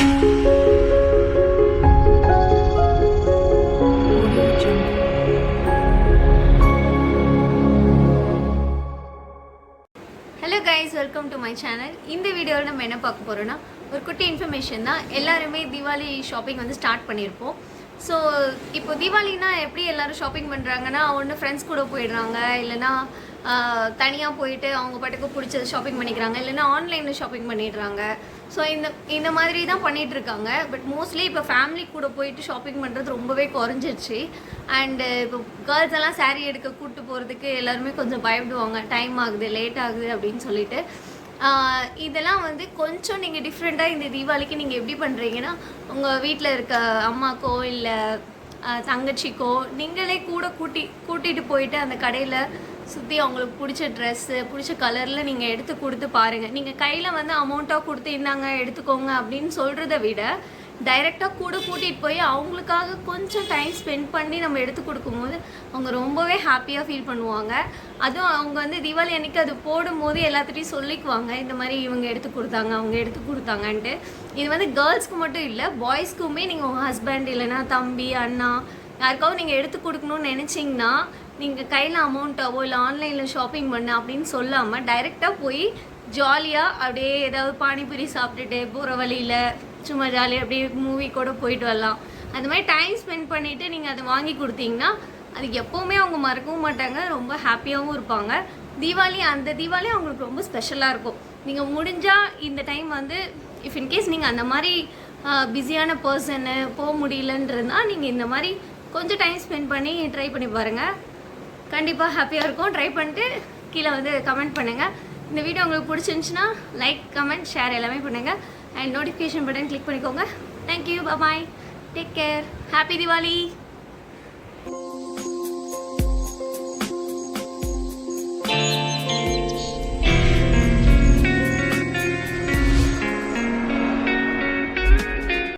Hello guys, welcome to my channel. இந்த வீடியோவில் நம்ம என்ன பார்க்க போகிறோன்னா ஒரு குட்டி இன்ஃபர்மேஷன் தான். எல்லாருமே தீபாவளி ஷாப்பிங் வந்து ஸ்டார்ட் பண்ணியிருப்போம். ஸோ இப்போ தீபாவளினா எப்படி எல்லோரும் ஷாப்பிங் பண்ணுறாங்கன்னா ஒன்று ஃப்ரெண்ட்ஸ் கூட போயிடுறாங்க, இல்லைனா தனியாக போயிட்டு அவங்க பாட்டுக்கு பிடிச்சது ஷாப்பிங் பண்ணிக்கிறாங்க, இல்லைனா ஆன்லைனில் ஷாப்பிங் பண்ணிடுறாங்க. ஸோ இந்த மாதிரி தான் பண்ணிகிட்ருக்காங்க. பட் மோஸ்ட்லி இப்போ ஃபேமிலி கூட போயிட்டு ஷாப்பிங் பண்ணுறது ரொம்பவே குறைஞ்சிருச்சு. அண்டு இப்போ கேர்ள்ஸ் எல்லாம் சாரீ எடுக்க கூப்பிட்டு போகிறதுக்கு எல்லாருமே கொஞ்சம் பயப்படுவாங்க, டைம் ஆகுது, லேட் ஆகுது அப்படின்னு சொல்லிட்டு. இதெல்லாம் வந்து கொஞ்சம் நீங்கள் டிஃப்ரெண்ட்டாக இந்த தீபாவளிக்கு நீங்கள் எப்படி பண்ணுறீங்கன்னா, உங்கள் வீட்டில் இருக்க அம்மாக்கோ இல்லை தங்கச்சிக்கோ நீங்களே கூட கூட்டிகிட்டு போயிட்டு அந்த கடையில் சுற்றி அவங்களுக்கு பிடிச்ச ட்ரெஸ்ஸு பிடிச்ச கலரில் நீங்கள் எடுத்து கொடுத்து பாருங்கள். நீங்கள் கையில் வந்து அமௌண்ட்டாக கொடுத்து இந்தாங்க எடுத்துக்கோங்க அப்படின்னு சொல்கிறத விட டைரெக்டாக கூட கூட்டிகிட்டு போய் அவங்களுக்காக கொஞ்சம் டைம் ஸ்பெண்ட் பண்ணி நம்ம எடுத்து கொடுக்கும்போது அவங்க ரொம்பவே ஹாப்பியாக ஃபீல் பண்ணுவாங்க. அதுவும் அவங்க வந்து தீபாவளி அன்றைக்கி அது போடும்போது எல்லாத்துட்டையும் சொல்லிக்குவாங்க, இந்த மாதிரி இவங்க எடுத்து கொடுத்தாங்க அவங்க எடுத்து கொடுத்தாங்கன்ட்டு. இது வந்து கேர்ள்ஸ்க்கு மட்டும் இல்லை, பாய்ஸ்க்குமே நீங்கள் உங்கள் ஹஸ்பண்ட் இல்லைனா தம்பி அண்ணா யாருக்காவது நீங்கள் எடுத்து கொடுக்கணும்னு நினச்சிங்கன்னா நீங்கள் கையில் அமௌண்ட்டாவோ இல்லை ஆன்லைனில் ஷாப்பிங் பண்ண அப்படின்னு சொல்லாமல் டைரெக்டாக போய் ஜாலியாக அப்படியே ஏதாவது பானிபூரி சாப்பிட்டுட்டு போகிற வழியில் சும்மா ஜாலியாக அப்படியே மூவி கூட போயிட்டு வரலாம். அந்த மாதிரி டைம் ஸ்பெண்ட் பண்ணிவிட்டு நீங்கள் அதை வாங்கி கொடுத்தீங்கன்னா அது எப்போவுமே அவங்க மறக்கவும் மாட்டாங்க, ரொம்ப ஹாப்பியாகவும் இருப்பாங்க. அந்த தீபாவளி அவங்களுக்கு ரொம்ப ஸ்பெஷலாக இருக்கும். நீங்கள் முடிஞ்சால் இந்த டைம் வந்து இஃப் இன்கேஸ் நீங்கள் அந்த மாதிரி பிஸியான பர்சனு போக முடியலன்றதுனால் நீங்கள் இந்த மாதிரி கொஞ்சம் டைம் ஸ்பெண்ட் பண்ணி ட்ரை பண்ணி பாருங்கள். கண்டிப்பாக ஹாப்பியாக இருக்கும். ட்ரை பண்ணிட்டு கீழே வந்து கமெண்ட் பண்ணுங்கள். இந்த வீடியோ உங்களுக்கு பிடிச்சிருந்துச்சுன்னா லைக், கமெண்ட், ஷேர் எல்லாமே பண்ணுங்கள். அண்ட் நோட்டிஃபிகேஷன் பட்டன் கிளிக் பண்ணிக்கோங்க. தேங்க்யூ, பாய், டேக் கேர், ஹாப்பி தீபாவளி.